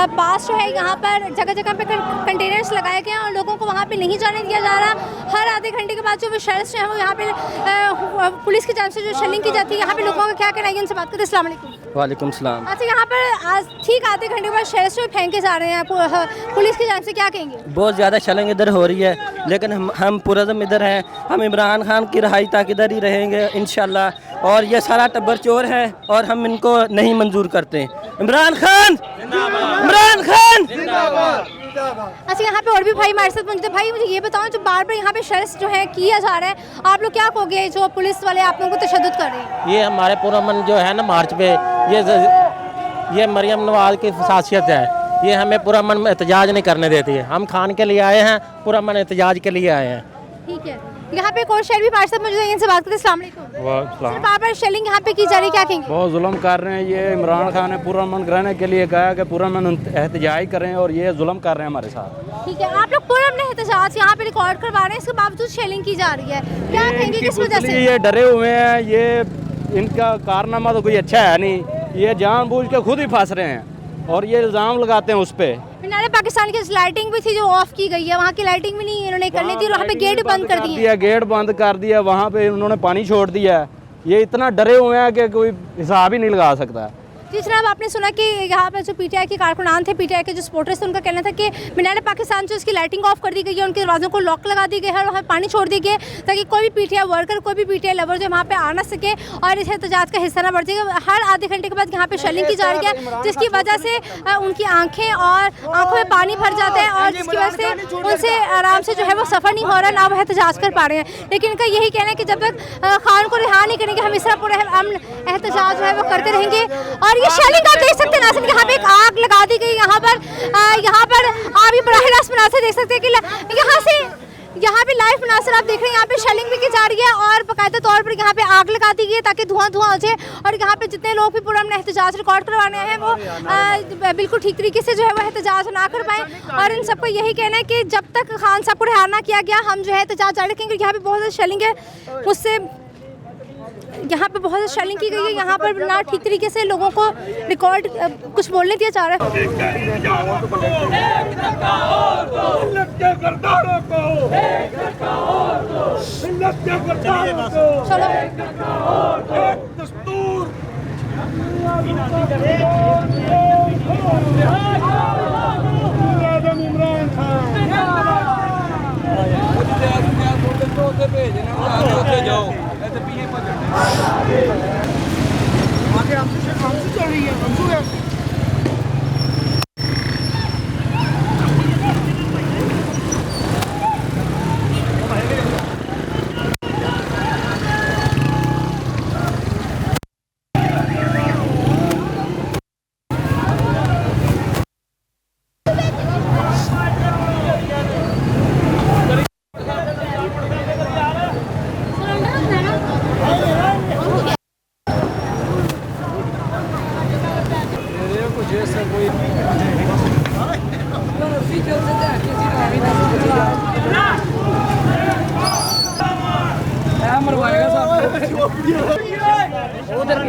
पास जो है यहाँ पर जगह जगह पे कंटेनर्स लगाए गए हैं और लोगों को वहाँ पे नहीं जाने दिया जा रहा। हर आधे घंटे के बाद जो विशेष जो है वो यहाँ पे पुलिस की जानब से जो शेलिंग की जाती है, यहाँ पे लोगों का क्या कहना है, उनसे बात करें। अस्सलाम वालेकुम। वालेकुम सलाम। अच्छा, यहाँ पर आज ठीक आधे घंटे बाद शेल्स जो फेंके जा रहे हैं पुलिस की जानब से, क्या कहेंगे? बहुत ज़्यादा शेलिंग इधर हो रही है, लेकिन हम पुरज़म इधर हैं। हम इमरान खान की रहाई तक इधर ही रहेंगे इंशाल्लाह। और ये सारा टब्बर चोर है और हम इनको नहीं मंजूर करते। इमरान खान, इमरान खान। अच्छा, यहाँ पे और भी भाई हमारे साथ मौजूद है। भाई मुझे ये बताओ, जो बार बार यहाँ पे शेल्स जो है किया जा रहा है, आप लोग क्या कहोगे जो पुलिस वाले आप लोगों को तशद्दुद कर रहे हैं? ये हमारे पुरअमन जो है ना मार्च पे, ये मरियम नवाज की खासियत है। ये हमें पुरअमन में एहतजाज नहीं करने देती है। हम खान के लिए आए हैं, पुरअमन एहतजाज के लिए आए हैं। ठीक है, यहाँ पे एक और शहर भी हमारे साथ मौजूद है, इनसे बात करते हैं। अस्सलाम वालेकुम। बार बार शेलिंग यहाँ पे की जा रही है, क्या कहेंगे? बहुत जुल्म कर रहे हैं। ये इमरान खान ने पुरअमन कराने के लिए कहा कि पुरअमन एहतजाज करें और ये जुल्म कर रहे हैं हमारे साथ। ठीक है, आप लोग पुरअमन एहतजाज यहाँ पे रिकॉर्ड करवा रहे हैं, इसके बावजूद शेलिंग की जा रही है, क्या कहेंगे किस वजह से? ये डरे हुए हैं, ये इनका कारनामा तो कोई अच्छा है नहीं। ये जानबूझ के खुद ही फंस रहे हैं और ये इल्ज़ाम लगाते हैं उस पर। मीनार पाकिस्तान की लाइटिंग भी थी जो ऑफ की गई है, वहाँ की लाइटिंग भी नहीं इन्होंने करनी थी, वहाँ पे गेट बंद कर दिया, गेट बंद कर दिया, वहाँ पे उन्होंने पानी छोड़ दिया। ये इतना डरे हुए हैं कि कोई हिसाब ही नहीं लगा सकता। जी जनाब, आपने सुना कि यहाँ पर जो पीटीआई के कारकुनान थे, पीटीआई के जो सपोर्टर्स थे, उनका कहना था कि मीनार पाकिस्तान जो इसकी लाइटिंग ऑफ कर दी गई है, उनके दरवाज़ों को लॉक लगा दी गई है और वहाँ पानी छोड़ दी गई है ताकि कोई भी पीटीआई वर्कर, कोई भी पीटीआई लवर जो वहाँ पे आ ना सके और इस एहतजाज का हिस्सा ना बढ़ जाएगा। हर आधे घंटे के बाद यहाँ पे शेलिंग की जा रही है, जिसकी वजह से उनकी आँखें और आँखों में पानी भर जाता है और जिसकी वजह से उनसे आराम से जो है वो सफ़र नहीं हो रहा, ना वो एहतजाज कर पा रहे हैं। लेकिन इनका यही कहना है कि जब तक खान को रिहा नहीं करेंगे, हम इस तरह पूरा एहतजाज जो है वो करते रहेंगे। और ये शेलिंग आप सकते हैं नाज़रीन, यहाँ पे एक आग लगा दी गई। यहाँ पर आप ये बराह रास्त मनाज़िर देख सकते हैं कि यहाँ पे लाइव मनाज़िर आप देख रहे हैं। यहाँ पे शेलिंग भी की जा रही है और बाकायदा तौर पर यहाँ पे आग लगा दी गई है ताकि धुआं हो जाए। और यहाँ पे जितने लोग भी पूरा अपना एहतजाज रिकॉर्ड करवाने हैं वो बिल्कुल ठीक तरीके से जो है वो एहतजाज ना कर पाएँ। और इन सबको यही कहना है कि जब तक खान साहब को रिहा ना किया गया, हम जो है एहतजाज जारी रखेंगे। यहाँ पे बहुत ज़्यादा शेलिंग है, उससे यहाँ पे बहुत ज़्यादा शेलिंग की गई है। यहाँ पर ना ठीक तरीके से लोगों को रिकॉर्ड कुछ बोलने दिया जा रहा है। आगे हमसे चल रही है, मंजूर है। मरवाएगा साहब उधर